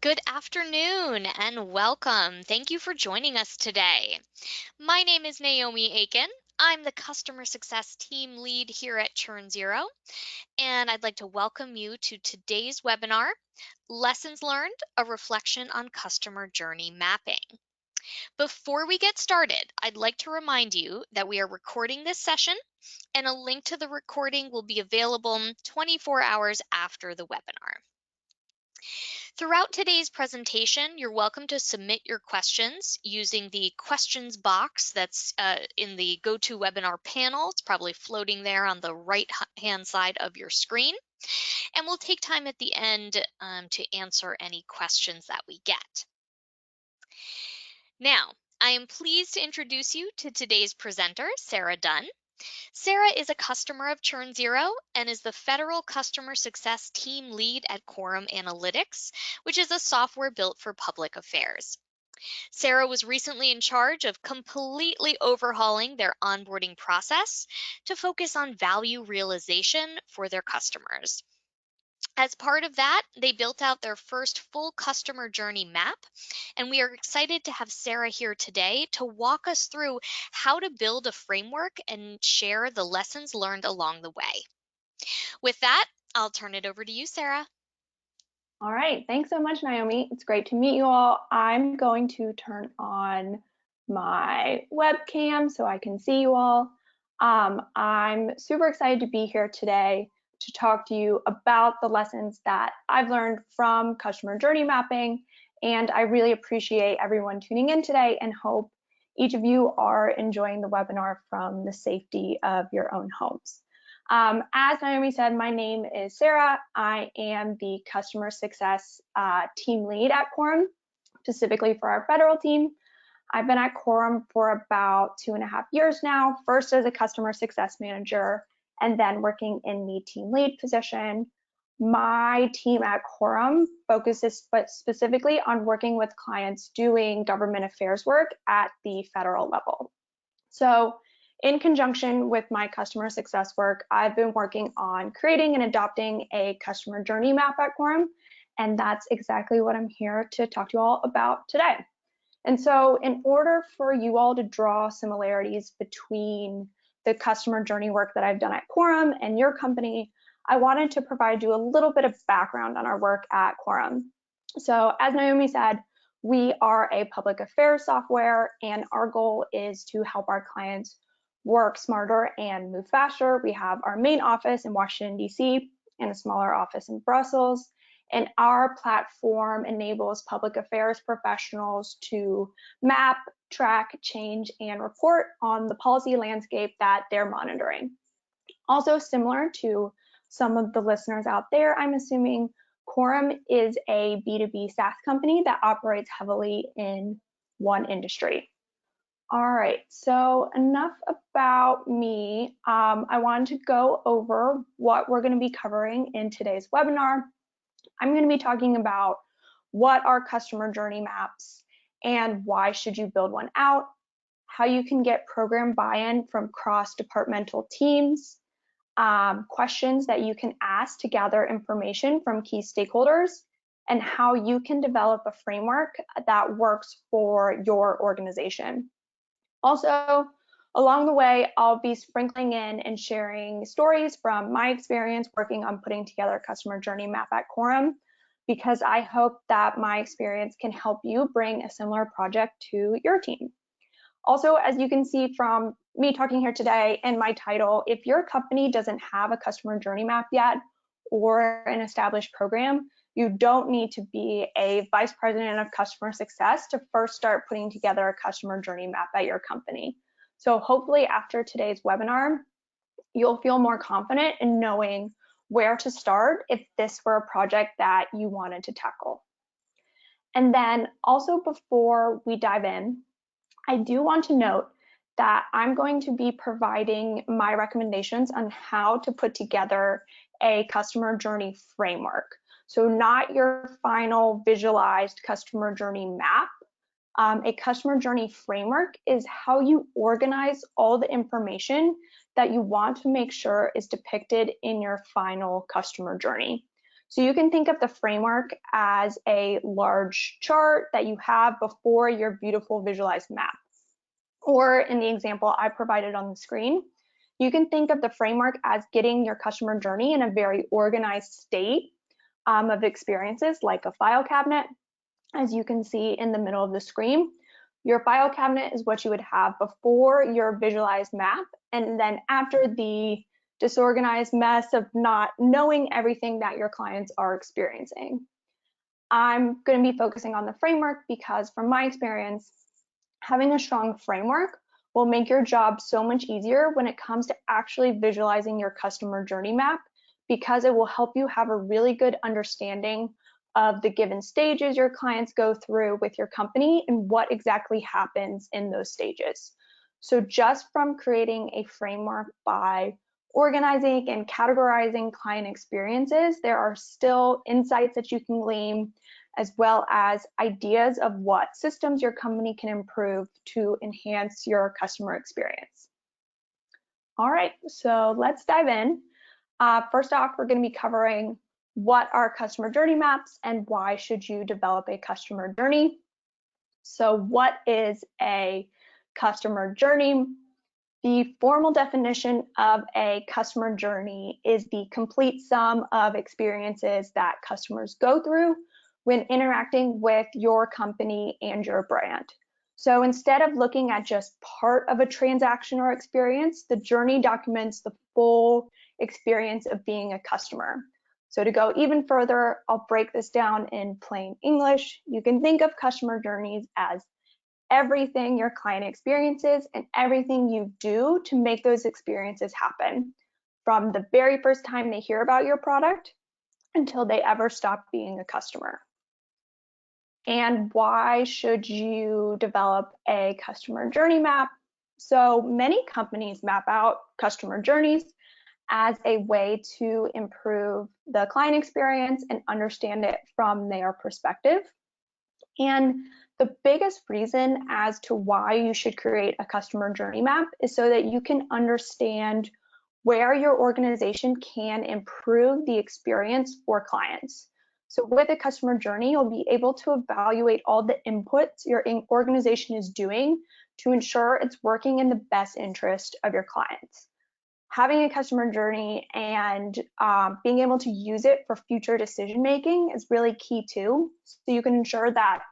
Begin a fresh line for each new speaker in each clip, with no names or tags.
Good afternoon and welcome. Thank you for joining us today. My name is Naomi Aiken. I'm the customer success team lead here at Churn Zero, and I'd like to welcome you to today's webinar, Lessons Learned, a Reflection on Customer Journey Mapping. Before we get started, I'd like to remind you that we are recording this session, and a link to the recording will be available 24 hours after the webinar. Throughout today's presentation, you're welcome to submit your questions using the questions box that's in the GoToWebinar panel. It's probably floating there on the right-hand side of your screen. And we'll take time at the end to answer any questions that we get. Now, I am pleased to introduce you to today's presenter, Sarah Dunn. Sarah is a customer of Churn Zero and is the Federal Customer Success Team Lead at Quorum Analytics, which is a software built for public affairs. Sarah was recently in charge of completely overhauling their onboarding process to focus on value realization for their customers. As part of that, they built out their first full customer journey map, and we are excited to have Sarah here today to walk us through how to build a framework and share the lessons learned along the way. With that, I'll turn it over to you, Sarah.
All right, thanks so much, Naomi. It's great to meet you all. I'm going to turn on my webcam so I can see you all. I'm super excited to be here today to talk to you about the lessons that I've learned from customer journey mapping, and I really appreciate everyone tuning in today and hope each of you are enjoying the webinar from the safety of your own homes. As Naomi said, my name is Sarah. I am the customer success team lead at Quorum, specifically for our federal team. I've been at Quorum for about 2.5 years now, first as a customer success manager, and then working in the team lead position. My team at Quorum focuses specifically on working with clients doing government affairs work at the federal level. So in conjunction with my customer success work, I've been working on creating and adopting a customer journey map at Quorum, and that's exactly what I'm here to talk to you all about today. And so in order for you all to draw similarities between the customer journey work that I've done at Quorum and your company, I wanted to provide you a little bit of background on our work at Quorum. So as Naomi said, we are a public affairs software, and our goal is to help our clients work smarter and move faster. We have our main office in Washington, D.C., and a smaller office in Brussels. And our platform enables public affairs professionals to map, track, change, and report on the policy landscape that they're monitoring. Also similar to some of the listeners out there, I'm assuming Quorum is a B2B SaaS company that operates heavily in one industry. All right, so enough about me. I wanted to go over what we're going to be covering in today's webinar. I'm going to be talking about what are customer journey maps and why should you build one out, how you can get program buy-in from cross-departmental teams, questions that you can ask to gather information from key stakeholders, and how you can develop a framework that works for your organization. Also, along the way, I'll be sprinkling in and sharing stories from my experience working on putting together a customer journey map at Quorum, because I hope that my experience can help you bring a similar project to your team. Also, as you can see from me talking here today and my title, if your company doesn't have a customer journey map yet or an established program, you don't need to be a vice president of customer success to first start putting together a customer journey map at your company. So hopefully after today's webinar, you'll feel more confident in knowing where to start if this were a project that you wanted to tackle. And then also before we dive in, I do want to note that I'm going to be providing my recommendations on how to put together a customer journey framework. So not your final visualized customer journey map. A customer journey framework is how you organize all the information that you want to make sure is depicted in your final customer journey. So you can think of the framework as a large chart that you have before your beautiful visualized map. Or in the example I provided on the screen, you can think of the framework as getting your customer journey in a very organized state of experiences, like a file cabinet. As you can see in the middle of the screen, your file cabinet is what you would have before your visualized map, and then after the disorganized mess of not knowing everything that your clients are experiencing. I'm going to be focusing on the framework because from my experience, having a strong framework will make your job so much easier when it comes to actually visualizing your customer journey map, because it will help you have a really good understanding of the given stages your clients go through with your company and what exactly happens in those stages. So just from creating a framework by organizing and categorizing client experiences, there are still insights that you can glean, as well as ideas of what systems your company can improve to enhance your customer experience. All right, so let's dive in. First off, we're going to be covering what are customer journey maps and why should you develop a customer journey. So what is a customer journey? The formal definition of a customer journey is the complete sum of experiences that customers go through when interacting with your company and your brand. So instead of looking at just part of a transaction or experience, the journey documents the full experience of being a customer. So to go even further, I'll break this down in plain English. You can think of customer journeys as everything your client experiences and everything you do to make those experiences happen, from the very first time they hear about your product until they ever stop being a customer. And why should you develop a customer journey map? So many companies map out customer journeys as a way to improve the client experience and understand it from their perspective. And the biggest reason as to why you should create a customer journey map is so that you can understand where your organization can improve the experience for clients. So with a customer journey, you'll be able to evaluate all the inputs your organization is doing to ensure it's working in the best interest of your clients. Having a customer journey and being able to use it for future decision making is really key too. So you can ensure that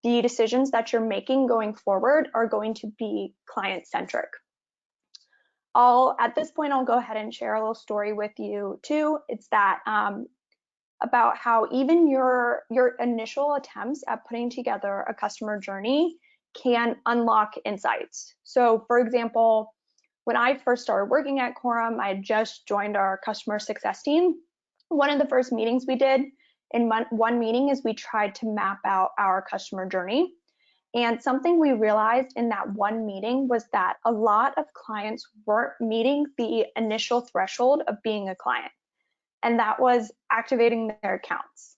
the decisions that you're making going forward are going to be client centric. At this point, I'll go ahead and share a little story with you too. It's that about how even your initial attempts at putting together a customer journey can unlock insights. So for example, when I first started working at Quorum, I had just joined our customer success team. One of the first meetings we did in one meeting is we tried to map out our customer journey. And something we realized in that one meeting was that a lot of clients weren't meeting the initial threshold of being a client, and that was activating their accounts.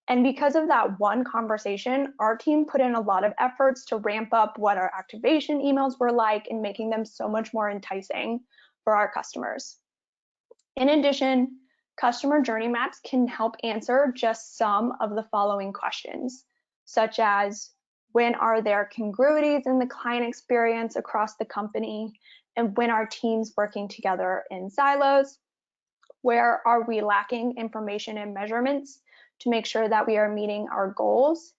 And because of that one conversation, our team put in a lot of efforts to ramp up what our activation emails were like and making them so much more enticing for our customers. In addition, customer journey maps can help answer just some of the following questions, such as when are there congruities in the client experience across the company, and when are teams working together in silos? Where are we lacking information and measurements to make sure that we are meeting our goals?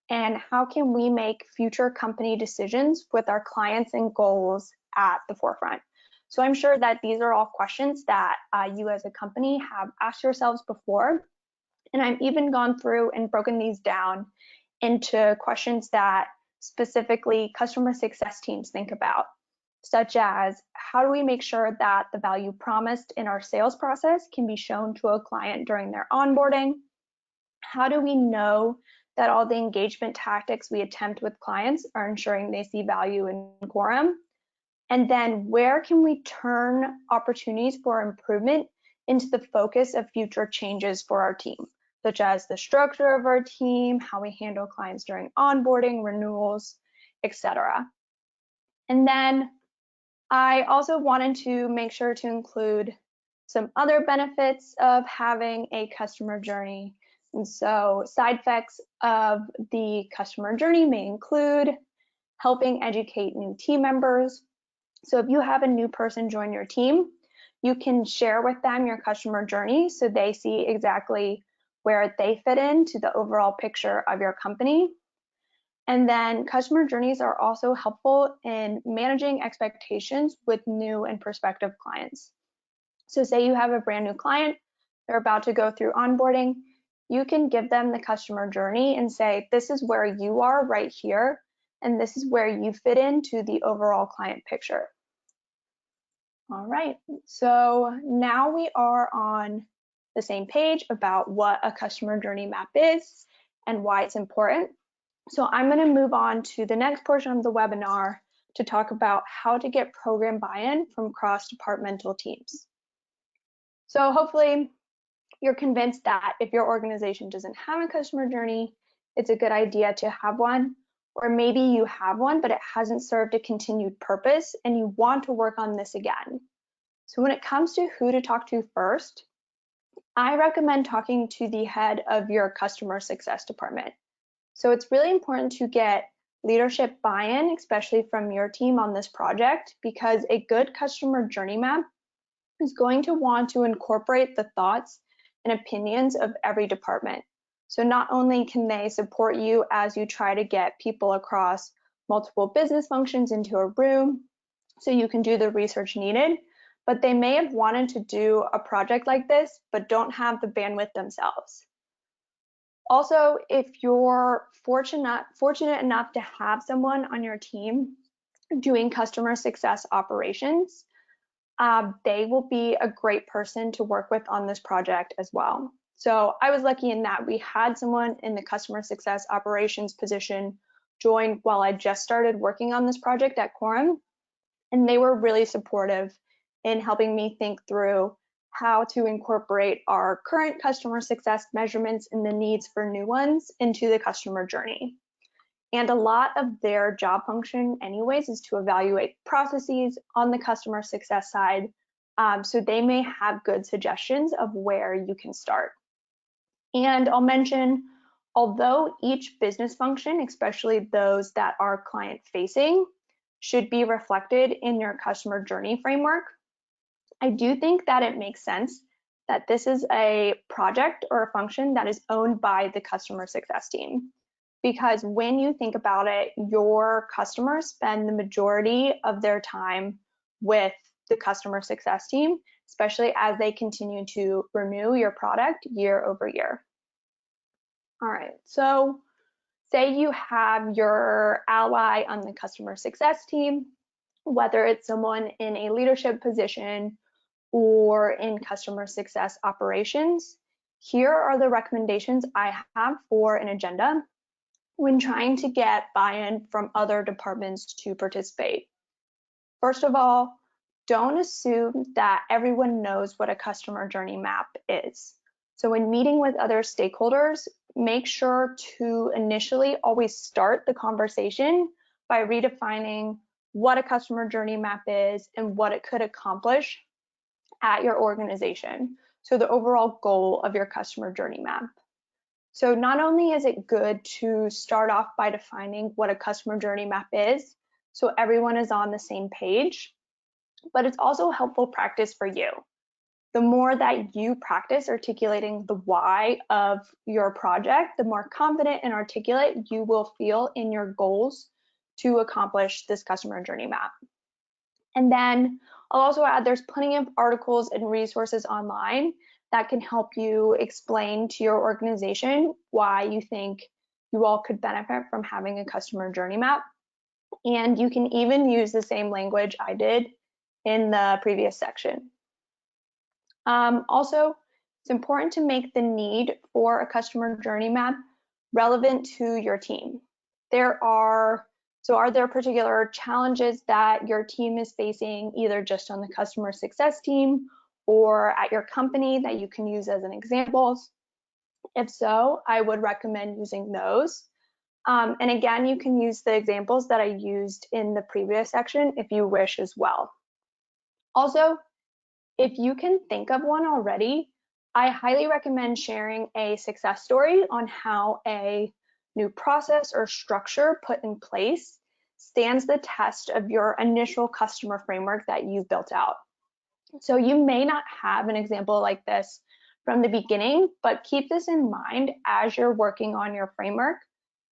And how can we make future company decisions with our clients and goals at the forefront? So I'm sure that these are all questions that you as a company have asked yourselves before. And I've even gone through and broken these down into questions that specifically customer success teams think about, such as how do we make sure that the value promised in our sales process can be shown to a client during their onboarding? How do we know that all the engagement tactics we attempt with clients are ensuring they see value in Quorum? And then where can we turn opportunities for improvement into the focus of future changes for our team, such as the structure of our team, how we handle clients during onboarding, renewals, etc. And then I also wanted to make sure to include some other benefits of having a customer journey. And so side effects of the customer journey may include helping educate new team members. So if you have a new person join your team, you can share with them your customer journey so they see exactly where they fit into the overall picture of your company. And then customer journeys are also helpful in managing expectations with new and prospective clients. So say you have a brand new client, they're about to go through onboarding, you can give them the customer journey and say, this is where you are right here, and this is where you fit into the overall client picture. All right, so now we are on the same page about what a customer journey map is and why it's important. So I'm going to move on to the next portion of the webinar to talk about how to get program buy-in from cross-departmental teams. So hopefully you're convinced that if your organization doesn't have a customer journey, it's a good idea to have one, or maybe you have one, but it hasn't served a continued purpose and you want to work on this again. So when it comes to who to talk to first, I recommend talking to the head of your customer success department. So it's really important to get leadership buy-in, especially from your team on this project, because a good customer journey map is going to want to incorporate the thoughts and opinions of every department. So not only can they support you as you try to get people across multiple business functions into a room so you can do the research needed, but they may have wanted to do a project like this but don't have the bandwidth themselves. Also, if you're fortunate enough to have someone on your team doing customer success operations, they will be a great person to work with on this project as well. So I was lucky in that we had someone in the customer success operations position join while I just started working on this project at Quorum, and they were really supportive in helping me think through how to incorporate our current customer success measurements and the needs for new ones into the customer journey. And a lot of their job function anyways is to evaluate processes on the customer success side. So they may have good suggestions of where you can start. And I'll mention, although each business function, especially those that are client facing, should be reflected in your customer journey framework, I do think that it makes sense that this is a project or a function that is owned by the customer success team. Because when you think about it, your customers spend the majority of their time with the customer success team, especially as they continue to renew your product year over year. All right, so say you have your ally on the customer success team, whether it's someone in a leadership position or in customer success operations. Here are the recommendations I have for an agenda when trying to get buy-in from other departments to participate. First of all, don't assume that everyone knows what a customer journey map is. So when meeting with other stakeholders, make sure to initially always start the conversation by redefining what a customer journey map is and what it could accomplish at your organization. So the overall goal of your customer journey map. So not only is it good to start off by defining what a customer journey map is, so everyone is on the same page, but it's also helpful practice for you. The more that you practice articulating the why of your project, the more confident and articulate you will feel in your goals to accomplish this customer journey map. And then I'll also add there's plenty of articles and resources online that can help you explain to your organization why you think you all could benefit from having a customer journey map. And you can even use the same language I did in the previous section. Also, it's important to make the need for a customer journey map relevant to your team. Are there particular challenges that your team is facing, either just on the customer success team or at your company that you can use as an example? If so, I would recommend using those. And again, you can use the examples that I used in the previous section if you wish as well. Also, If you can think of one already, I highly recommend sharing a success story on how a new process or structure put in place stands the test of your initial customer framework that you've built out. So you may not have an example like this from the beginning, but keep this in mind as you're working on your framework.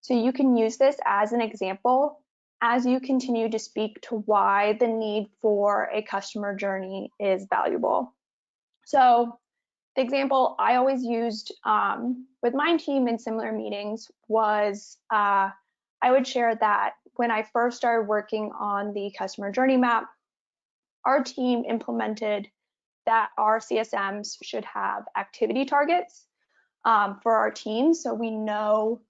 So you can use this as an example as you continue to speak to why the need for a customer journey is valuable. So the example I always used with my team in similar meetings was I would share that when I first started working on the customer journey map, our team implemented that our CSMs should have activity targets for our team, so we know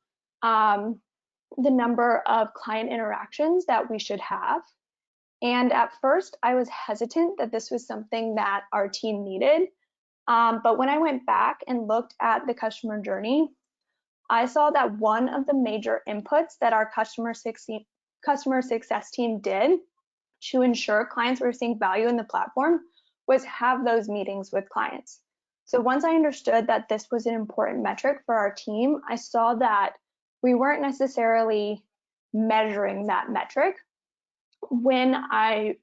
the number of client interactions that we should have. And at first, I was hesitant that this was something that our team needed. But when I went back and looked at the customer journey, I saw that one of the major inputs that our customer success team did to ensure clients were seeing value in the platform was have those meetings with clients. So once I understood that this was an important metric for our team, I saw that we weren't necessarily measuring that metric when I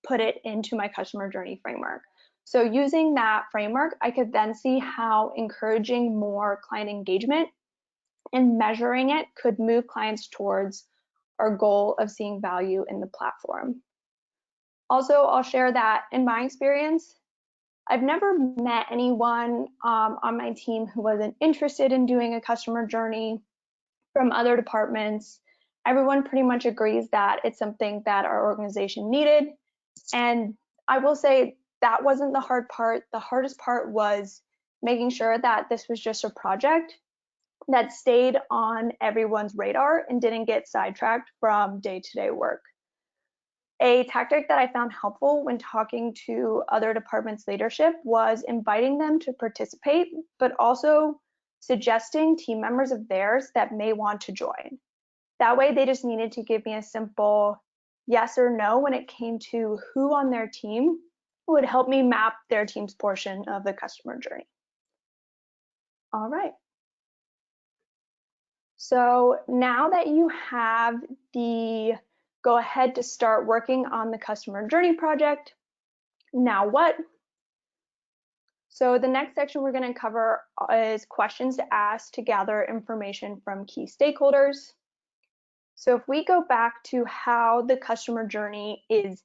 put it into my customer journey framework. So using that framework, I could then see how encouraging more client engagement and measuring it could move clients towards our goal of seeing value in the platform. Also, I'll share that in my experience, I've never met anyone on my team who wasn't interested in doing a customer journey from other departments. Everyone pretty much agrees that it's something that our organization needed. And I will say that wasn't the hard part. The hardest part was making sure that this was just a project that stayed on everyone's radar and didn't get sidetracked from day-to-day work. A tactic that I found helpful when talking to other departments' leadership was inviting them to participate, but also suggesting team members of theirs that may want to join. That way, they just needed to give me a simple yes or no when it came to who on their team would help me map their team's portion of the customer journey. All right. So now that you have the go ahead to start working on the customer journey project, now what? So the next section we're going to cover is questions to ask to gather information from key stakeholders. So if we go back to how the customer journey is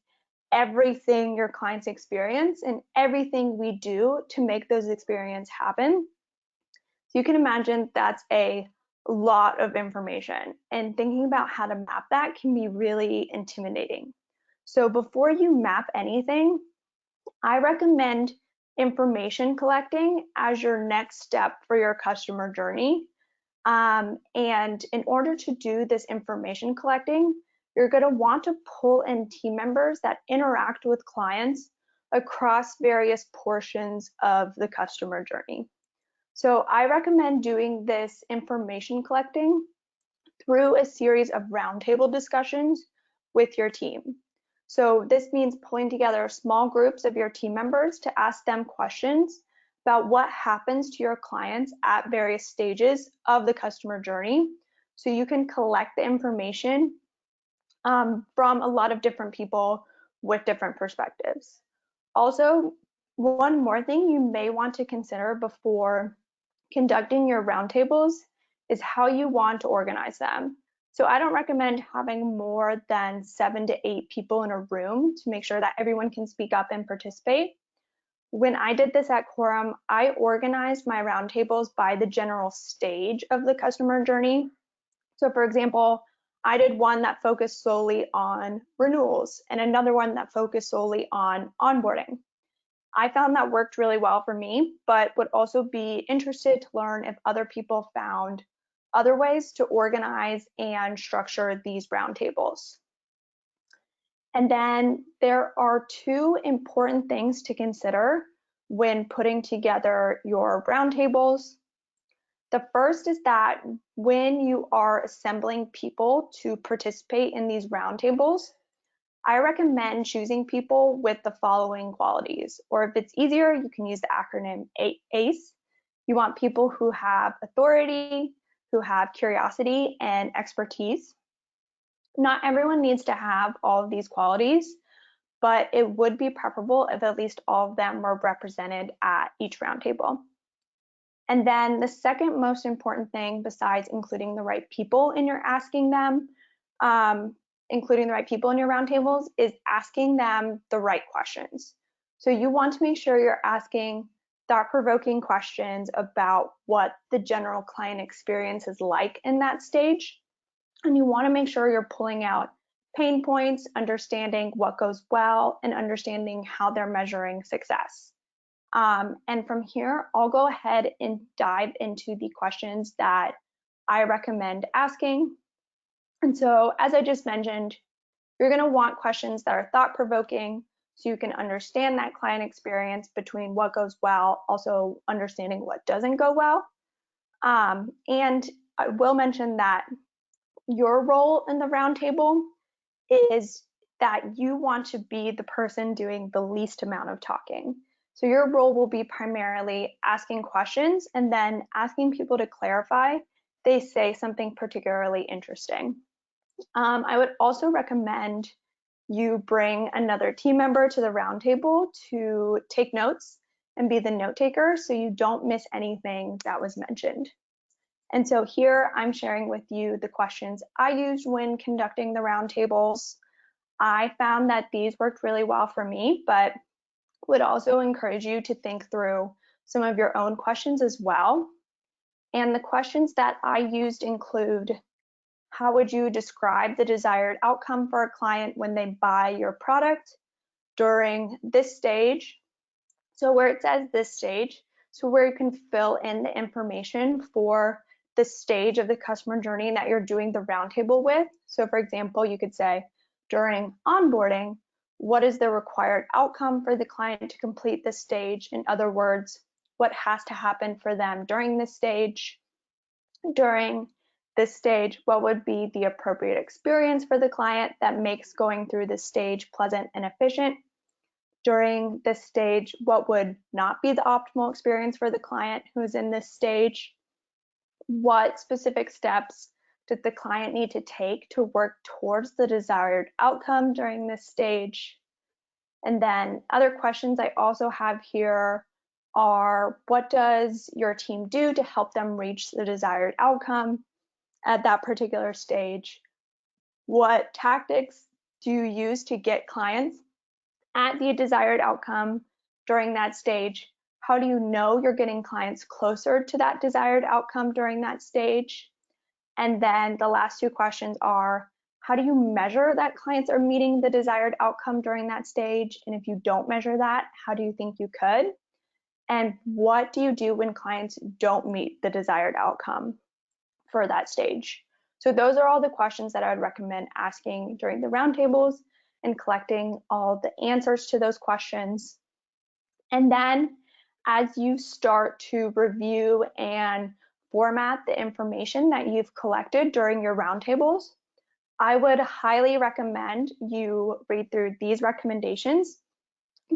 everything your clients experience and everything we do to make those experiences happen, so you can imagine that's a lot of information, and thinking about how to map that can be really intimidating. So before you map anything, I recommend information collecting as your next step for your customer journey. And in order to do this information collecting, you're going to want to pull in team members that interact with clients across various portions of the customer journey. So I recommend doing this information collecting through a series of roundtable discussions with your team. So this means pulling together small groups of your team members to ask them questions about what happens to your clients at various stages of the customer journey. So you can collect the information from a lot of different people with different perspectives. Also, one more thing you may want to consider before conducting your roundtables is how you want to organize them. So I don't recommend having more than 7 to 8 people in a room to make sure that everyone can speak up and participate. When I did this at Quorum, I organized my roundtables by the general stage of the customer journey. So for example, I did one that focused solely on renewals and another one that focused solely on onboarding. I found that worked really well for me, but would also be interested to learn if other people found other ways to organize and structure these roundtables. And then there are 2 important things to consider when putting together your roundtables. The first is that when you are assembling people to participate in these roundtables, I recommend choosing people with the following qualities, or if it's easier, you can use the acronym ACE. You want people who have authority, who have curiosity and expertise. Not everyone needs to have all of these qualities, but it would be preferable if at least all of them were represented at each roundtable. And then the second most important thing, besides including the right people in your asking them, including the right people in your roundtables, is asking them the right questions. So you want to make sure you're asking thought-provoking questions about what the general client experience is like in that stage. And you want to make sure you're pulling out pain points, understanding what goes well, and understanding how they're measuring success. And from here, I'll go ahead and dive into the questions that I recommend asking. And so, as I just mentioned, you're going to want questions that are thought-provoking so you can understand that client experience between what goes well, also understanding what doesn't go well. And I will mention that your role in the roundtable is that you want to be the person doing the least amount of talking. So your role will be primarily asking questions and then asking people to clarify if they say something particularly interesting. I would also recommend you bring another team member to the roundtable to take notes and be the note taker so you don't miss anything that was mentioned. And so here I'm sharing with you the questions I used when conducting the roundtables. I found that these worked really well for me, but would also encourage you to think through some of your own questions as well. And the questions that I used include, how would you describe the desired outcome for a client when they buy your product during this stage? So where it says this stage, so where you can fill in the information for the stage of the customer journey that you're doing the roundtable with. So for example, you could say, during onboarding, what is the required outcome for the client to complete this stage? In other words, what has to happen for them during this stage? During this stage, what would be the appropriate experience for the client that makes going through this stage pleasant and efficient? During this stage, what would not be the optimal experience for the client who is in this stage? What specific steps did the client need to take to work towards the desired outcome during this stage? And then other questions I also have here are, what does your team do to help them reach the desired outcome at that particular stage? What tactics do you use to get clients at the desired outcome during that stage? How do you know you're getting clients closer to that desired outcome during that stage? And then the last two questions are, how do you measure that clients are meeting the desired outcome during that stage? And if you don't measure that, how do you think you could? And what do you do when clients don't meet the desired outcome for that stage? So those are all the questions that I would recommend asking during the roundtables and collecting all the answers to those questions. And then as you start to review and format the information that you've collected during your roundtables, I would highly recommend you read through these recommendations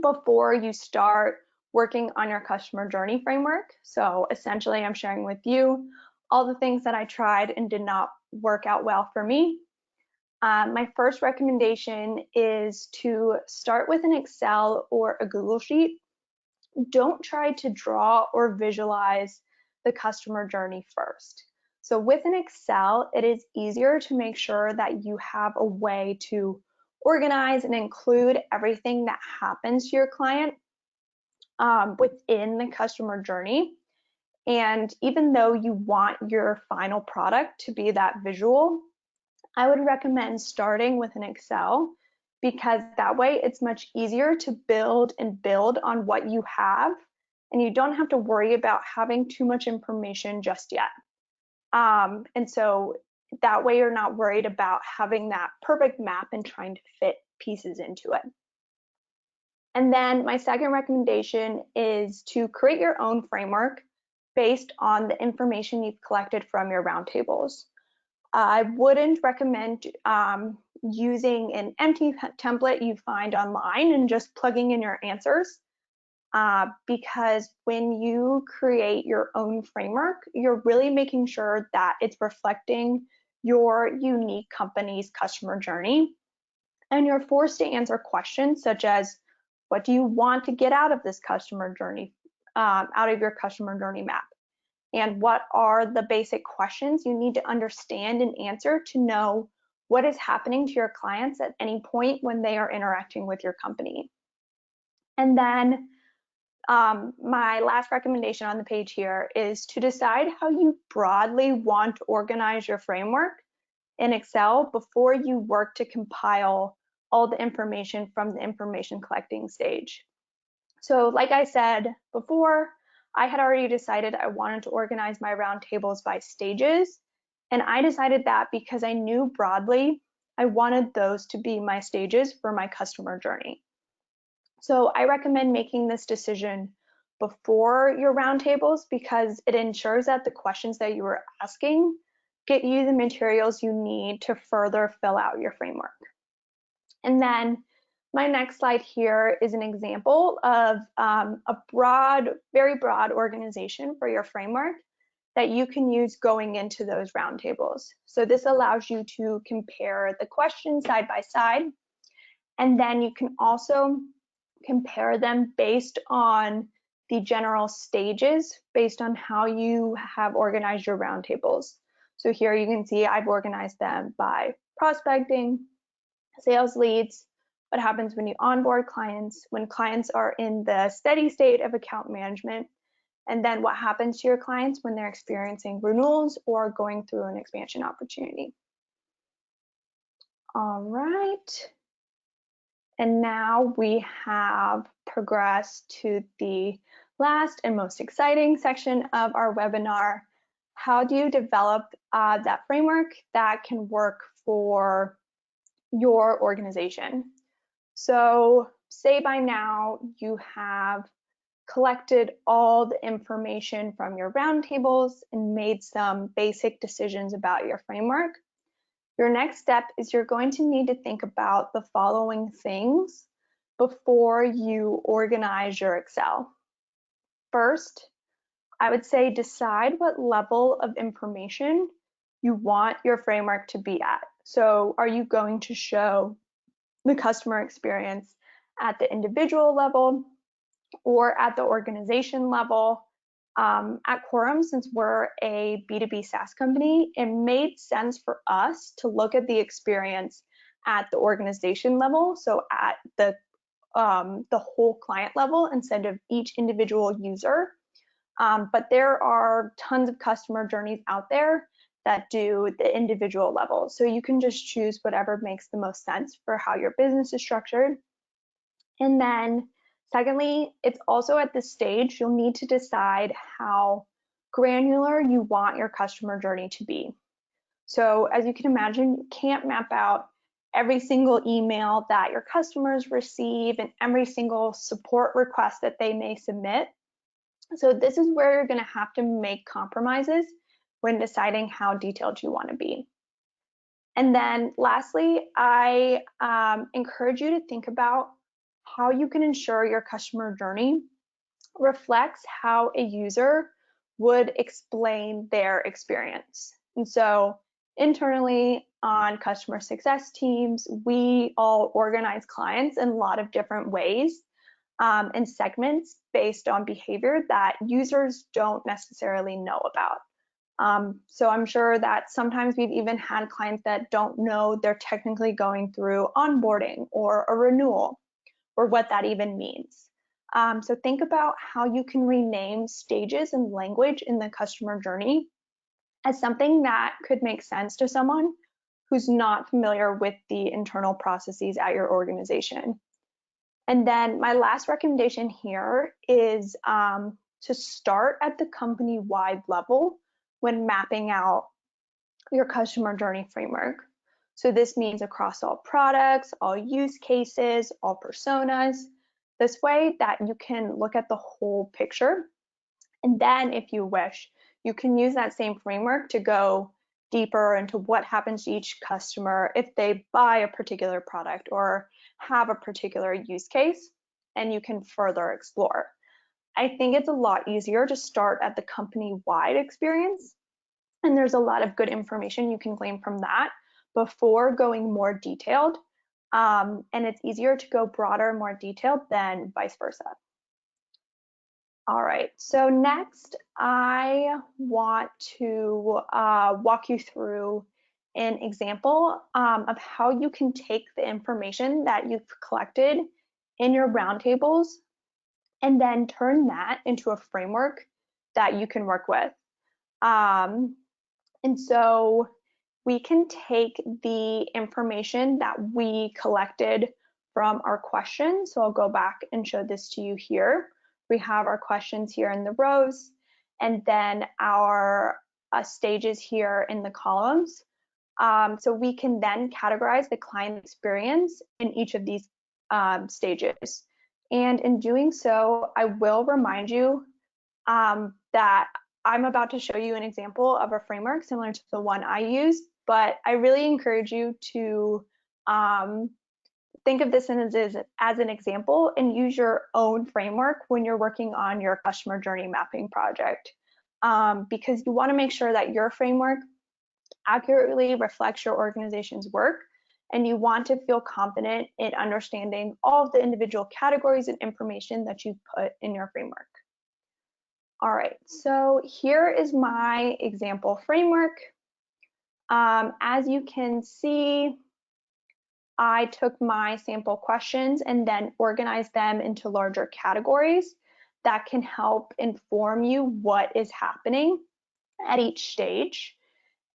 before you start working on your customer journey framework. So essentially, I'm sharing with you all the things that I tried and did not work out well for me. My first recommendation is to start with an Excel or a Google Sheet. Don't try to draw or visualize the customer journey first. So with an Excel, it is easier to make sure that you have a way to organize and include everything that happens to your client within the customer journey. And even though you want your final product to be that visual, I would recommend starting with an Excel, because that way it's much easier to build on what you have, and you don't have to worry about having too much information just yet. And so that way you're not worried about having that perfect map and trying to fit pieces into it. And then my second recommendation is to create your own framework based on the information you've collected from your roundtables. I wouldn't recommend using an empty template you find online and just plugging in your answers, because when you create your own framework, you're really making sure that it's reflecting your unique company's customer journey. And you're forced to answer questions such as, what do you want to get out of this customer journey, out of your customer journey map? And what are the basic questions you need to understand and answer to know what is happening to your clients at any point when they are interacting with your company? And then my last recommendation on the page here is to decide how you broadly want to organize your framework in Excel before you work to compile all the information from the information collecting stage. So like I said before, I had already decided I wanted to organize my roundtables by stages. And I decided that because I knew broadly I wanted those to be my stages for my customer journey. So I recommend making this decision before your roundtables because it ensures that the questions that you are asking get you the materials you need to further fill out your framework. And then my next slide here is an example of a very broad organization for your framework that you can use going into those roundtables. So this allows you to compare the questions side by side, and then you can also compare them based on the general stages, based on how you have organized your roundtables. So here you can see I've organized them by prospecting, sales leads, what happens when you onboard clients, when clients are in the steady state of account management, and then what happens to your clients when they're experiencing renewals or going through an expansion opportunity. All right. And now we have progressed to the last and most exciting section of our webinar. How do you develop that framework that can work for your organization? So say by now you have collected all the information from your roundtables and made some basic decisions about your framework. Your next step is you're going to need to think about the following things before you organize your Excel. First, I would say decide what level of information you want your framework to be at. So are you going to show the customer experience at the individual level or at the organization level? At Quorum, since we're a B2B SaaS company, it made sense for us to look at the experience at the organization level, so at the whole client level instead of each individual user. But there are tons of customer journeys out there that do the individual level. So you can just choose whatever makes the most sense for how your business is structured. And then secondly, it's also at this stage, you'll need to decide how granular you want your customer journey to be. So as you can imagine, you can't map out every single email that your customers receive and every single support request that they may submit. So this is where you're going to have to make compromises when deciding how detailed you want to be. And then lastly, I encourage you to think about how you can ensure your customer journey reflects how a user would explain their experience. And so internally on customer success teams, we all organize clients in a lot of different ways and segments based on behavior that users don't necessarily know about. So I'm sure that sometimes we've even had clients that don't know they're technically going through onboarding or a renewal or what that even means. So think about how you can rename stages and language in the customer journey as something that could make sense to someone who's not familiar with the internal processes at your organization. And then my last recommendation here is to start at the company-wide level when mapping out your customer journey framework. So this means across all products, all use cases, all personas, this way that you can look at the whole picture. And then if you wish, you can use that same framework to go deeper into what happens to each customer if they buy a particular product or have a particular use case, and you can further explore. I think it's a lot easier to start at the company-wide experience, and there's a lot of good information you can glean from that before going more detailed. And it's easier to go broader, more detailed than vice versa. All right, so next I want to walk you through an example of how you can take the information that you've collected in your roundtables and then turn that into a framework that you can work with. And so we can take the information that we collected from our questions. So I'll go back and show this to you here. We have our questions here in the rows, and then our stages here in the columns. So we can then categorize the client experience in each of these stages. And in doing so, I will remind you that I'm about to show you an example of a framework similar to the one I used, but I really encourage you to think of this as an example and use your own framework when you're working on your customer journey mapping project, because you want to make sure that your framework accurately reflects your organization's work, and you want to feel confident in understanding all of the individual categories and information that you put in your framework. All right, so here is my example framework. As you can see, I took my sample questions and then organized them into larger categories that can help inform you what is happening at each stage.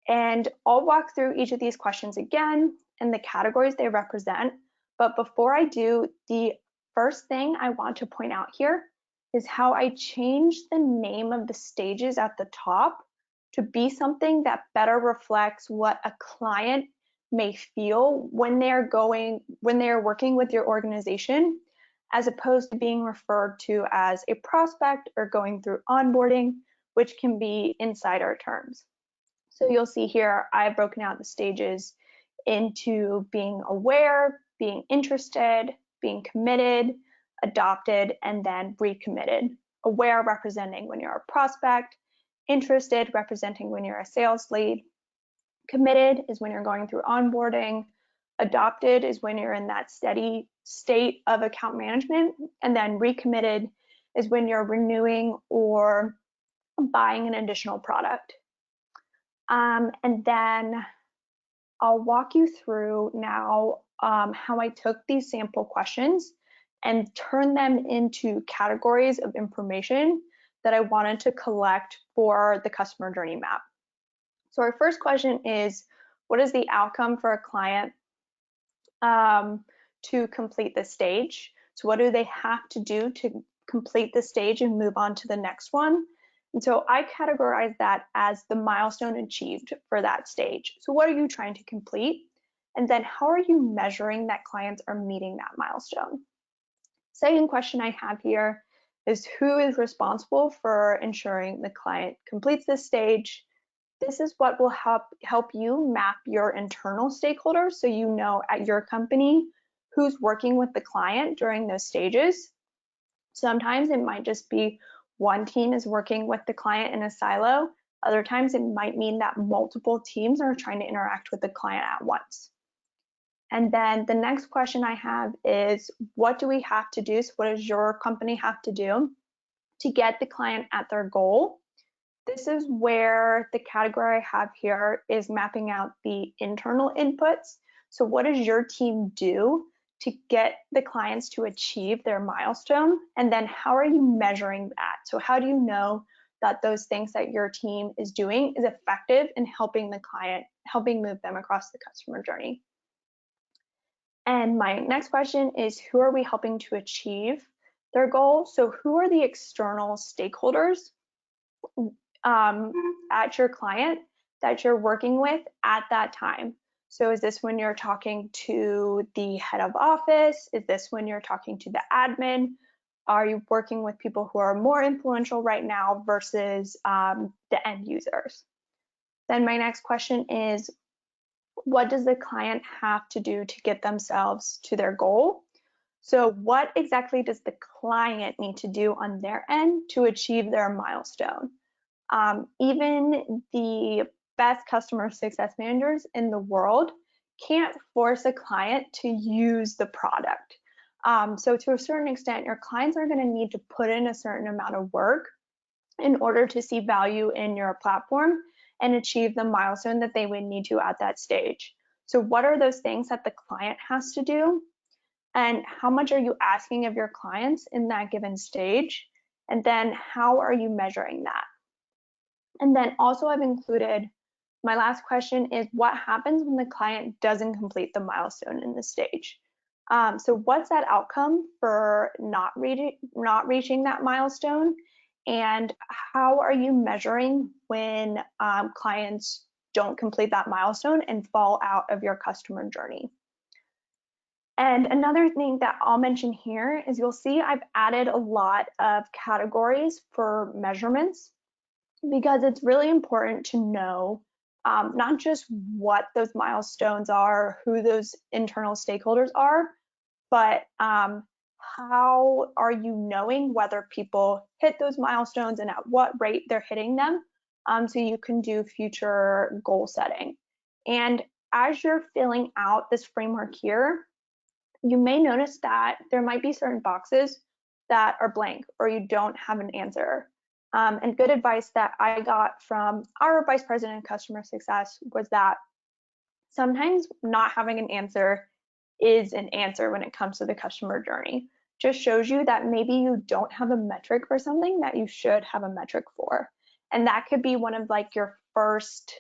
And I'll walk through each of these questions again and the categories they represent. But before I do, the first thing I want to point out here is how I changed the name of the stages at the top to be something that better reflects what a client may feel when they're working with your organization, as opposed to being referred to as a prospect or going through onboarding, which can be insider terms. So you'll see here, I've broken out the stages into being aware, being interested, being committed, adopted, and then recommitted. Aware representing when you're a prospect, interested representing when you're a sales lead, committed is when you're going through onboarding, adopted is when you're in that steady state of account management, and then recommitted is when you're renewing or buying an additional product. And then I'll walk you through now how I took these sample questions and turned them into categories of information that I wanted to collect for the customer journey map. So our first question is, what is the outcome for a client to complete the stage? So what do they have to do to complete the stage and move on to the next one? And so I categorize that as the milestone achieved for that stage. So what are you trying to complete? And then how are you measuring that clients are meeting that milestone? Second question I have here is, who is responsible for ensuring the client completes this stage? This is what will help you map your internal stakeholders, so you know at your company who's working with the client during those stages. Sometimes it might just be one team is working with the client in a silo. Other times it might mean that multiple teams are trying to interact with the client at once. And then the next question I have is, what do we have to do? So what does your company have to do to get the client at their goal? This is where the category I have here is mapping out the internal inputs. So what does your team do to get the clients to achieve their milestone? And then how are you measuring that? So how do you know that those things that your team is doing is effective in helping the client, helping move them across the customer journey? And my next question is, who are we helping to achieve their goal? So who are the external stakeholders at your client that you're working with at that time? So is this when you're talking to the head of office? Is this when you're talking to the admin? Are you working with people who are more influential right now versus the end users? Then my next question is, what does the client have to do to get themselves to their goal? So what exactly does the client need to do on their end to achieve their milestone? Even the best customer success managers in the world can't force a client to use the product. So to a certain extent, your clients are going to need to put in a certain amount of work in order to see value in your platform and achieve the milestone that they would need to at that stage. So what are those things that the client has to do? And how much are you asking of your clients in that given stage? And then how are you measuring that? And then also I've included, my last question is, what happens when the client doesn't complete the milestone in the stage? So what's that outcome for not reaching that milestone? And how are you measuring when clients don't complete that milestone and fall out of your customer journey? And another thing that I'll mention here is you'll see I've added a lot of categories for measurements, because it's really important to know not just what those milestones are, who those internal stakeholders are, but how are you knowing whether people hit those milestones and at what rate they're hitting them, so you can do future goal setting. And as you're filling out this framework here, you may notice that there might be certain boxes that are blank or you don't have an answer. And good advice that I got from our vice president of customer success was that sometimes not having an answer is an answer when it comes to the customer journey. Just shows you that maybe you don't have a metric for something that you should have a metric for. And that could be one of like your first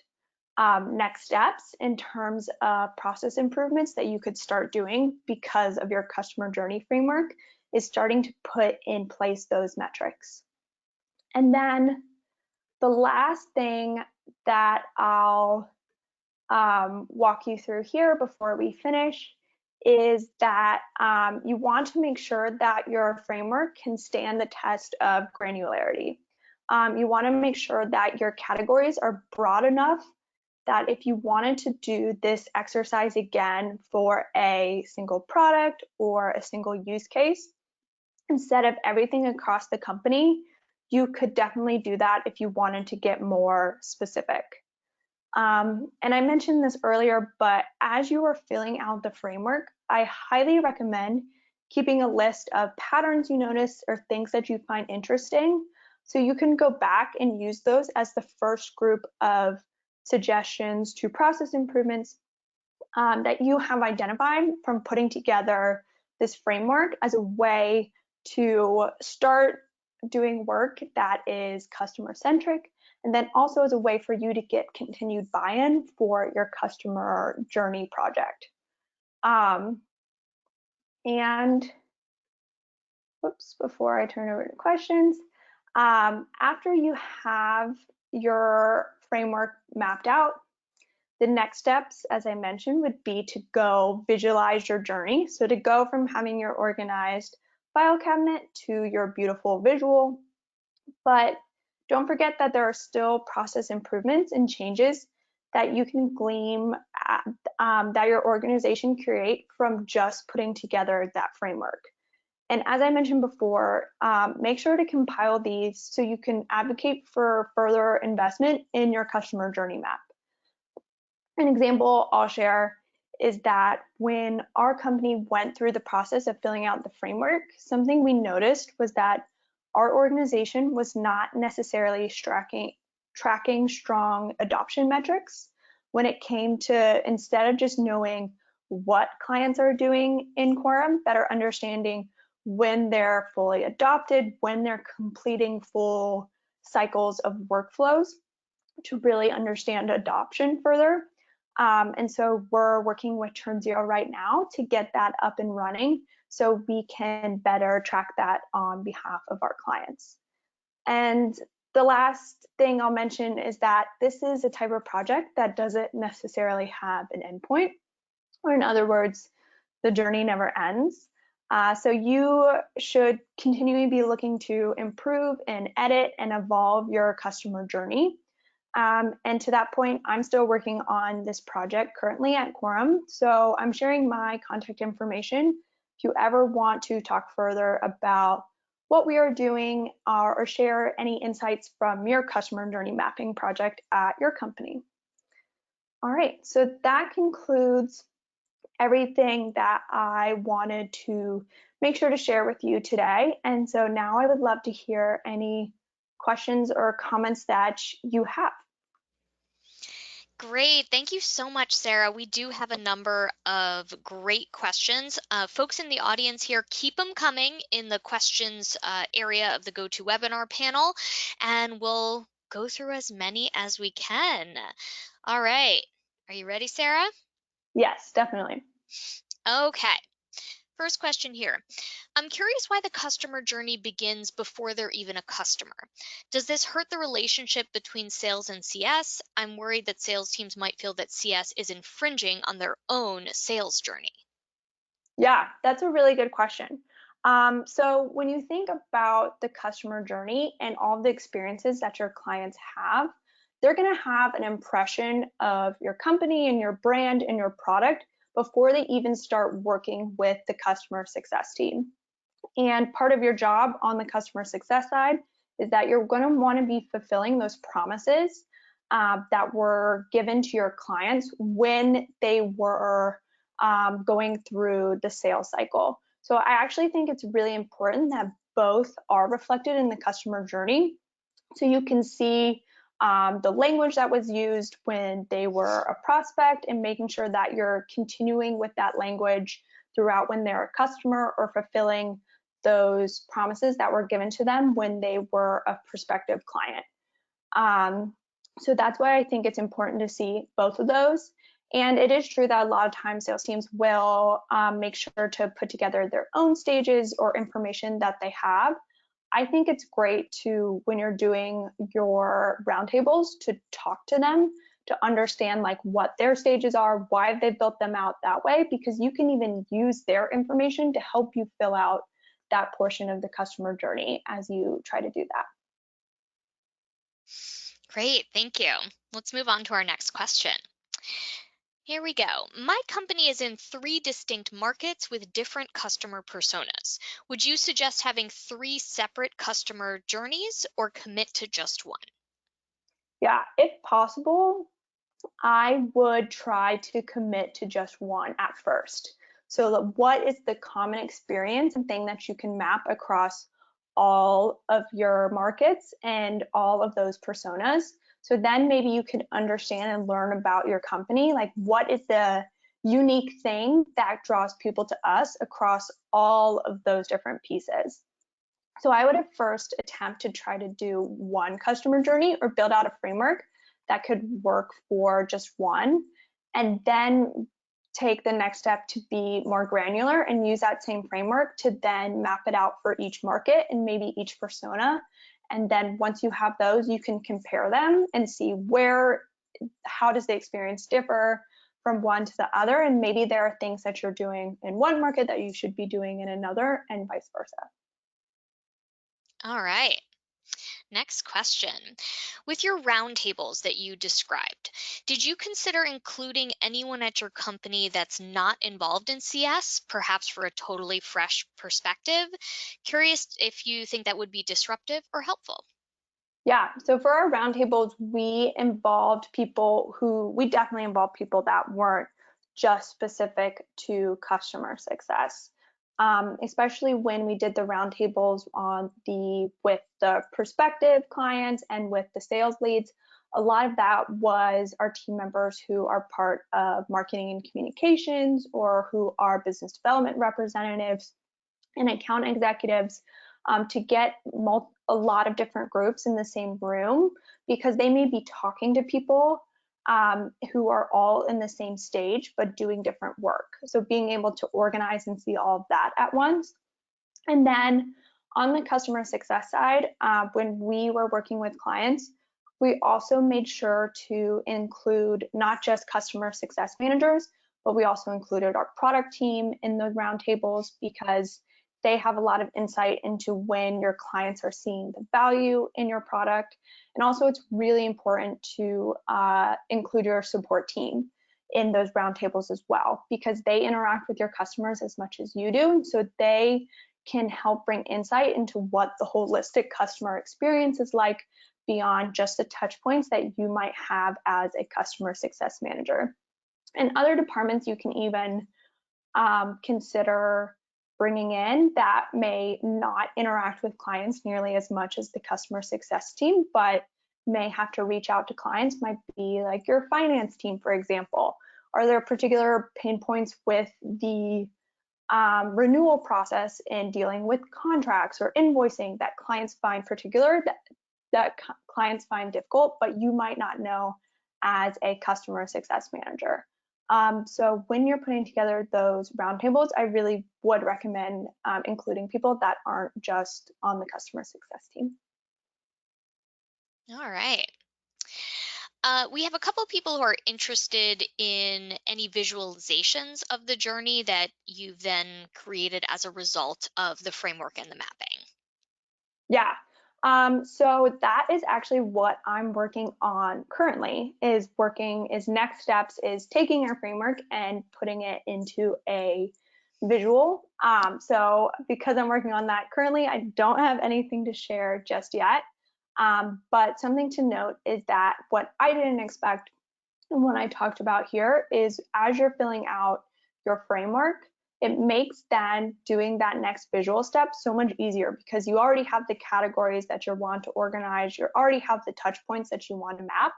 next steps in terms of process improvements that you could start doing because of your customer journey framework, is starting to put in place those metrics. And then the last thing that I'll walk you through here before we finish is that you want to make sure that your framework can stand the test of granularity. You want to make sure that your categories are broad enough that if you wanted to do this exercise again for a single product or a single use case, instead of everything across the company, you could definitely do that if you wanted to get more specific. And I mentioned this earlier, but as you are filling out the framework, I highly recommend keeping a list of patterns you notice or things that you find interesting, so you can go back and use those as the first group of suggestions to process improvements that you have identified from putting together this framework as a way to start doing work that is customer centric, and then also as a way for you to get continued buy-in for your customer journey project. And whoops, before I turn over to questions, after you have your framework mapped out, the next steps, as I mentioned, would be to go visualize your journey. So to go from having your organized file cabinet to your beautiful visual. But don't forget that there are still process improvements and changes that you can glean that your organization create from just putting together that framework. And as I mentioned before, make sure to compile these so you can advocate for further investment in your customer journey map. An example I'll share is that when our company went through the process of filling out the framework, something we noticed was that our organization was not necessarily tracking strong adoption metrics when it came to, instead of just knowing what clients are doing in Quorum, better understanding when they're fully adopted, when they're completing full cycles of workflows to really understand adoption further. And so we're working with Turn0 right now to get that up and running so we can better track that on behalf of our clients. And the last thing I'll mention is that this is a type of project that doesn't necessarily have an endpoint, or in other words, the journey never ends. So you should continually be looking to improve and edit and evolve your customer journey. And to that point, I'm still working on this project currently at Quorum. So I'm sharing my contact information if you ever want to talk further about what we are doing or share any insights from your customer journey mapping project at your company. All right, so that concludes everything that I wanted to make sure to share with you today. And so now I would love to hear any questions or comments that you have.
Great. Thank you so much, Sarah. We do have a number of great questions. Folks in the audience here, keep them coming in the questions area of the GoToWebinar panel, and we'll go through as many as we can. All right. Are you ready, Sarah?
Yes, definitely.
Okay. First question here. I'm curious why the customer journey begins before they're even a customer. Does this hurt the relationship between sales and CS? I'm worried that sales teams might feel that CS is infringing on their own sales journey.
Yeah, that's a really good question. So when you think about the customer journey and all the experiences that your clients have, they're going to have an impression of your company and your brand and your product before they even start working with the customer success team. And part of your job on the customer success side is that you're going to want to be fulfilling those promises that were given to your clients when they were going through the sales cycle. So I actually think it's really important that both are reflected in the customer journey. So you can see the language that was used when they were a prospect and making sure that you're continuing with that language throughout when they're a customer or fulfilling those promises that were given to them when they were a prospective client. So that's why I think it's important to see both of those. And it is true that a lot of times sales teams will make sure to put together their own stages or information that they have. I think it's great to, when you're doing your roundtables, to talk to them, to understand like what their stages are, why they built them out that way, because you can even use their information to help you fill out that portion of the customer journey as you try to do that.
Great, thank you. Let's move on to our next question. Here we go. My company is in 3 distinct markets with different customer personas. Would you suggest having 3 separate customer journeys or commit to just one?
Yeah, if possible, I would try to commit to just one at first. So what is the common experience and thing that you can map across all of your markets and all of those personas? So then maybe you can understand and learn about your company, like what is the unique thing that draws people to us across all of those different pieces. So I would at first attempt to try to do one customer journey or build out a framework that could work for just one, and then take the next step to be more granular and use that same framework to then map it out for each market and maybe each persona. And then once you have those, you can compare them and see how does the experience differ from one to the other. And maybe there are things that you're doing in one market that you should be doing in another and vice versa.
All right. Next question. With your roundtables that you described, did you consider including anyone at your company that's not involved in CS, perhaps for a totally fresh perspective? Curious if you think that would be disruptive or helpful.
Yeah, so for our roundtables, we definitely involved people that weren't just specific to customer success. Especially when we did the roundtables with the prospective clients and with the sales leads. A lot of that was our team members who are part of marketing and communications or who are business development representatives and account executives, to get a lot of different groups in the same room, because they may be talking to people who are all in the same stage but doing different work. So being able to organize and see all of that at once. And then on the customer success side, when we were working with clients, we also made sure to include not just customer success managers, but we also included our product team in the roundtables, because they have a lot of insight into when your clients are seeing the value in your product. And also, it's really important to include your support team in those roundtables as well, because they interact with your customers as much as you do. So they can help bring insight into what the holistic customer experience is like beyond just the touch points that you might have as a customer success manager. And other departments you can even consider bringing in that may not interact with clients nearly as much as the customer success team, but may have to reach out to clients, might be like your finance team, for example. Are there particular pain points with the renewal process in dealing with contracts or invoicing that clients find clients find difficult, but you might not know as a customer success manager? So when you're putting together those roundtables, I really would recommend including people that aren't just on the customer success team.
All right. We have a couple people who are interested in any visualizations of the journey that you've then created as a result of the framework and the mapping.
Yeah. So that is actually what I'm working on currently, is next steps is taking our framework and putting it into a visual. So because I'm working on that currently, I don't have anything to share just yet. But something to note is that what I didn't expect and what I talked about here is as you're filling out your framework, it makes then doing that next visual step so much easier because you already have the categories that you want to organize, you already have the touch points that you want to map.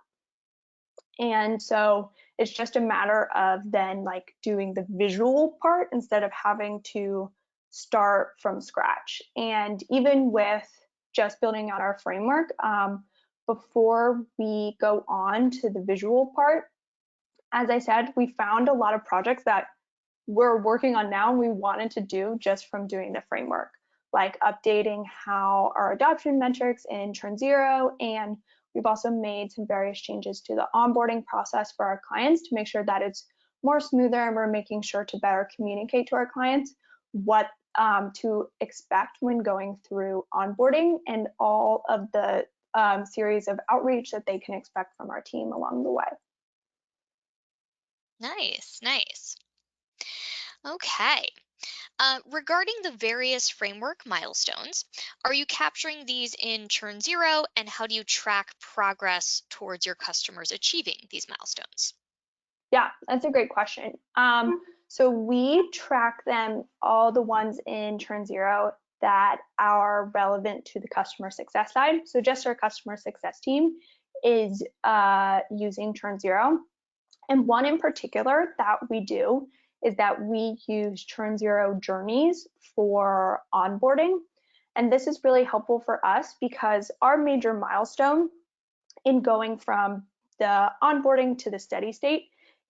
And so it's just a matter of then like doing the visual part instead of having to start from scratch. And even with just building out our framework, before we go on to the visual part, as I said, we found a lot of projects that we're working on now and we wanted to do just from doing the framework, like updating how our adoption metrics in Churn Zero. And we've also made some various changes to the onboarding process for our clients to make sure that it's more smoother, and we're making sure to better communicate to our clients what to expect when going through onboarding and all of the series of outreach that they can expect from our team along the way.
Nice, nice. Okay. Regarding the various framework milestones, are you capturing these in Churn Zero, and how do you track progress towards your customers achieving these milestones?
Yeah, that's a great question. So we track them, all the ones in Churn Zero that are relevant to the customer success side. So just our customer success team is using Churn Zero. And one in particular that we do is that we use Churn Zero journeys for onboarding. And this is really helpful for us because our major milestone in going from the onboarding to the steady state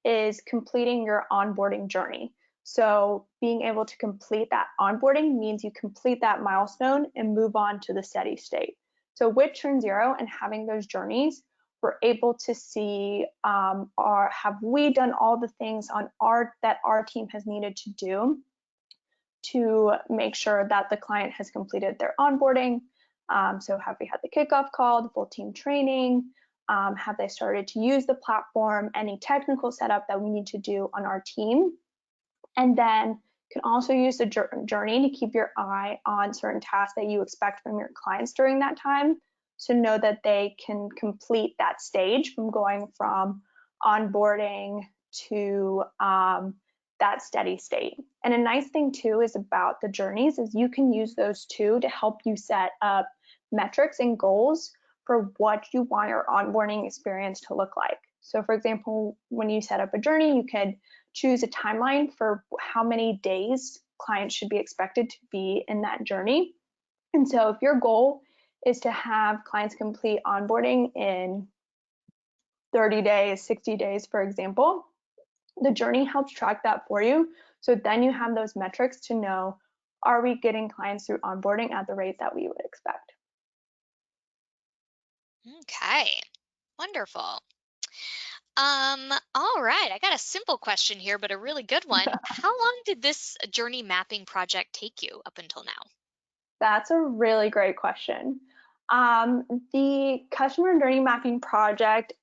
is completing your onboarding journey. So being able to complete that onboarding means you complete that milestone and move on to the steady state. So with Churn Zero and having those journeys, we're able to see have we done all the things on that our team has needed to do to make sure that the client has completed their onboarding. So have we had the kickoff call, the full team training? Have they started to use the platform? Any technical setup that we need to do on our team? And then can also use the journey to keep your eye on certain tasks that you expect from your clients during that time, to know that they can complete that stage from going from onboarding to that steady state. And a nice thing too is about the journeys is you can use those too to help you set up metrics and goals for what you want your onboarding experience to look like. So for example, when you set up a journey, you could choose a timeline for how many days clients should be expected to be in that journey. And so if your goal is to have clients complete onboarding in 30 days, 60 days, for example, the journey helps track that for you. So then you have those metrics to know, are we getting clients through onboarding at the rate that we would expect?
Okay, wonderful. All right, I got a simple question here, but a really good one. How long did this journey mapping project take you up until now?
That's a really great question. The customer journey mapping project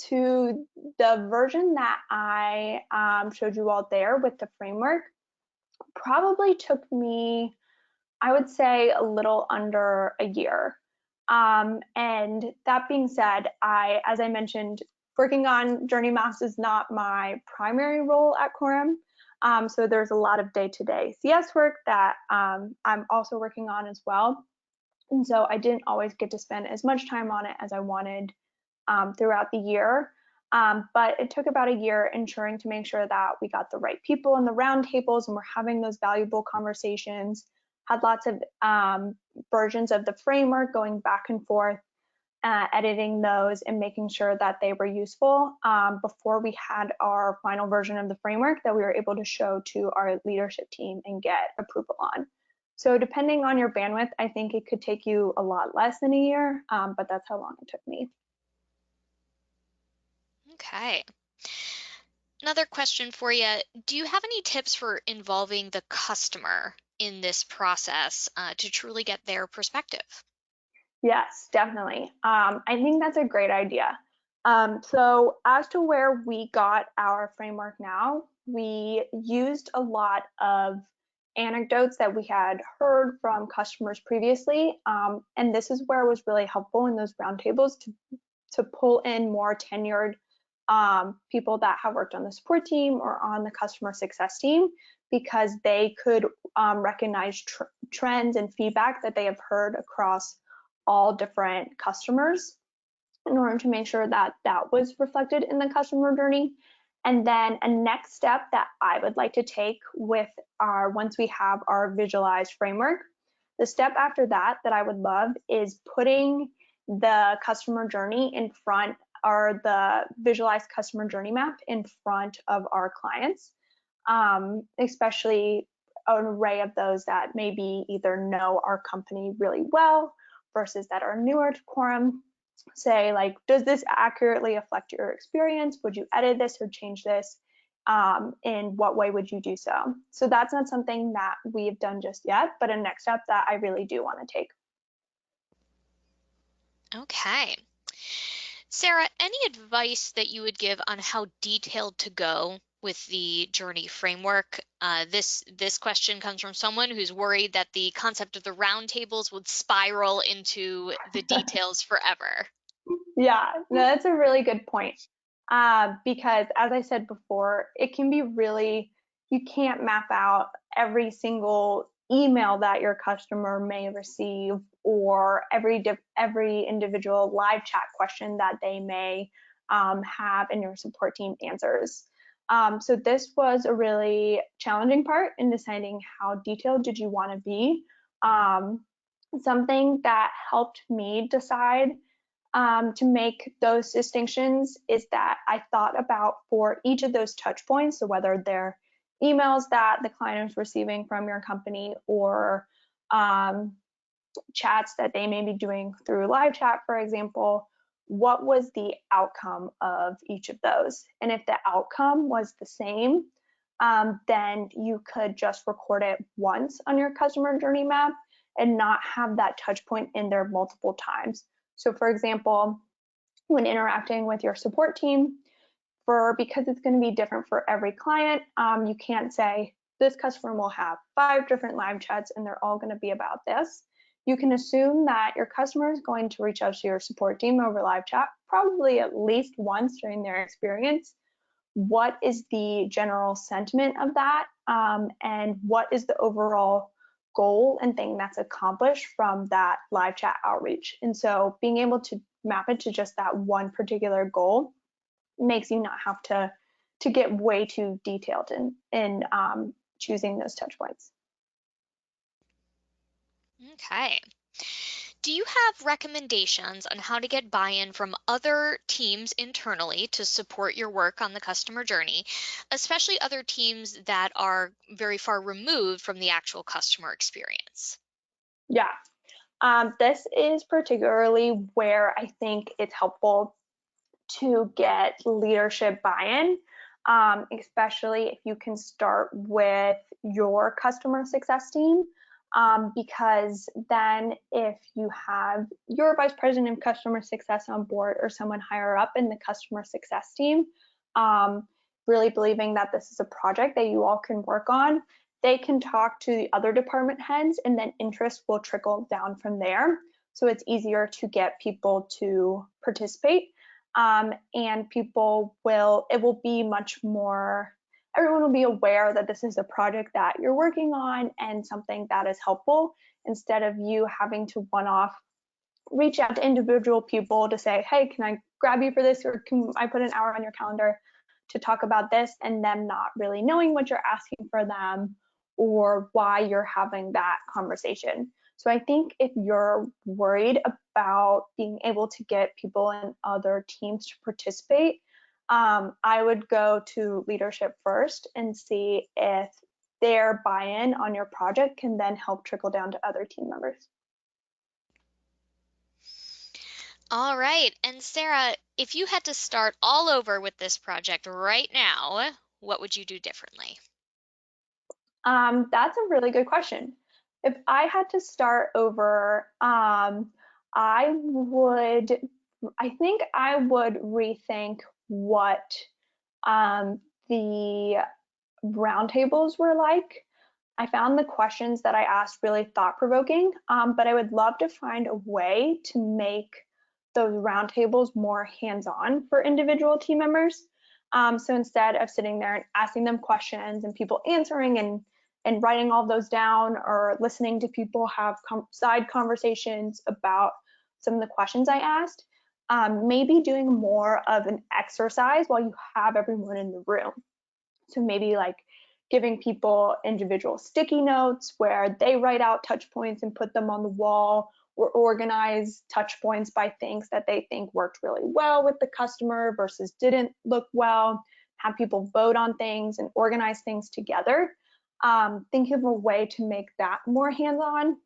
to the version that I showed you all there with the framework probably took me, I would say, a little under a year. And that being said, as I mentioned, working on journey maps is not my primary role at Quorum. So there's a lot of day-to-day CS work that I'm also working on as well. And so I didn't always get to spend as much time on it as I wanted throughout the year. But it took about a year ensuring to make sure that we got the right people in the roundtables and we're having those valuable conversations. Had lots of versions of the framework going back and forth, editing those and making sure that they were useful before we had our final version of the framework that we were able to show to our leadership team and get approval on. So depending on your bandwidth, I think it could take you a lot less than a year, but that's how long it took me.
Okay. Another question for you. Do you have any tips for involving the customer in this process to truly get their perspective?
Yes, definitely. I think that's a great idea. So as to where we got our framework now, we used a lot of anecdotes that we had heard from customers previously. And this is where it was really helpful in those roundtables to pull in more tenured people that have worked on the support team or on the customer success team because they could recognize trends and feedback that they have heard across all different customers in order to make sure that that was reflected in the customer journey. And then a next step that I would like to take with our, once we have our visualized framework, the step after that that I would love is putting the customer journey in front, or the visualized customer journey map in front of our clients, especially an array of those that maybe either know our company really well versus that are newer to Quorum. Say, like, does this accurately reflect your experience? Would you edit this or change this? In what way would you do so? So that's not something that we've done just yet, but a next step that I really do want to take.
Okay. Sarah, any advice that you would give on how detailed to go with the journey framework? This question comes from someone who's worried that the concept of the roundtables would spiral into the details forever.
Yeah, no, that's a really good point. Because as I said before, it can be really, you can't map out every single email that your customer may receive or every individual live chat question that they may have and your support team answers. So this was a really challenging part in deciding how detailed did you want to be. Something that helped me decide to make those distinctions is that I thought about for each of those touch points, so whether they're emails that the client is receiving from your company or um, chats that they may be doing through live chat, for example, what was the outcome of each of those? And if the outcome was the same, then you could just record it once on your customer journey map and not have that touch point in there multiple times. So for example, when interacting with your support team, because it's going to be different for every client, you can't say this customer will have 5 different live chats and they're all going to be about this. You can assume that your customer is going to reach out to your support team over live chat probably at least once during their experience. What is the general sentiment of that, and what is the overall goal and thing that's accomplished from that live chat outreach? And so being able to map it to just that one particular goal makes you not have to get way too detailed in choosing those touch points.
Okay. Do you have recommendations on how to get buy-in from other teams internally to support your work on the customer journey, especially other teams that are very far removed from the actual customer experience?
Yeah, this is particularly where I think it's helpful to get leadership buy-in, especially if you can start with your customer success team. Because then if you have your vice president of customer success on board or someone higher up in the customer success team, really believing that this is a project that you all can work on, they can talk to the other department heads, and then interest will trickle down from there. So it's easier to get people to participate. And it will be much more, everyone will be aware that this is a project that you're working on and something that is helpful, instead of you having to one-off reach out to individual people to say, hey, can I grab you for this, or can I put an hour on your calendar to talk about this, and them not really knowing what you're asking for them or why you're having that conversation. So I think if you're worried about being able to get people in other teams to participate, I would go to leadership first and see if their buy-in on your project can then help trickle down to other team members.
All right. And Sarah, if you had to start all over with this project right now, what would you do differently?
That's a really good question. If I had to start over, I would, I think I would rethink what the roundtables were like. I found the questions that I asked really thought provoking, but I would love to find a way to make those roundtables more hands on for individual team members. So instead of sitting there and asking them questions and people answering and writing all those down, or listening to people have side conversations about some of the questions I asked, maybe doing more of an exercise while you have everyone in the room. So maybe like giving people individual sticky notes where they write out touch points and put them on the wall, or organize touch points by things that they think worked really well with the customer versus didn't look well. Have people vote on things and organize things together. Thinking of a way to make that more hands-on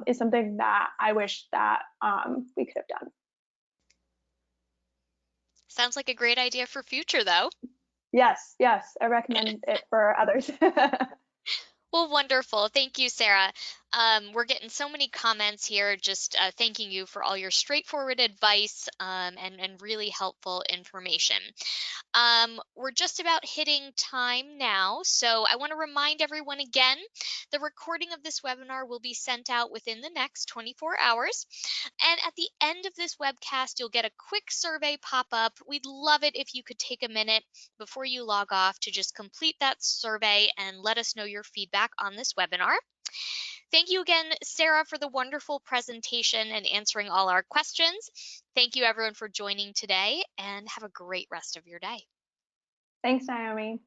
is something that I wish that we could have done.
Sounds like a great idea for future, though.
Yes, yes, I recommend it for others.
Well, wonderful. Thank you, Sarah. We're getting so many comments here just thanking you for all your straightforward advice and really helpful information. We're just about hitting time now, so I want to remind everyone again, the recording of this webinar will be sent out within the next 24 hours. And at the end of this webcast, you'll get a quick survey pop up. We'd love it if you could take a minute before you log off to just complete that survey and let us know your feedback on this webinar. Thank you again, Sarah, for the wonderful presentation and answering all our questions. Thank you, everyone, for joining today, and have a great rest of your day.
Thanks, Naomi.